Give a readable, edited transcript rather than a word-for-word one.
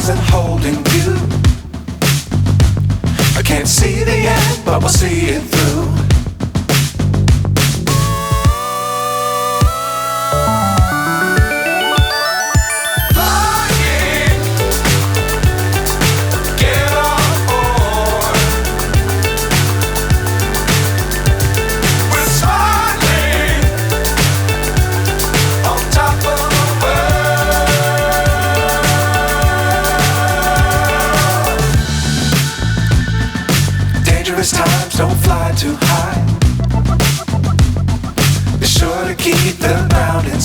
and holding you. I can't see the end, but we'll see it through. Times don't fly too high. Be sure to keep the ground in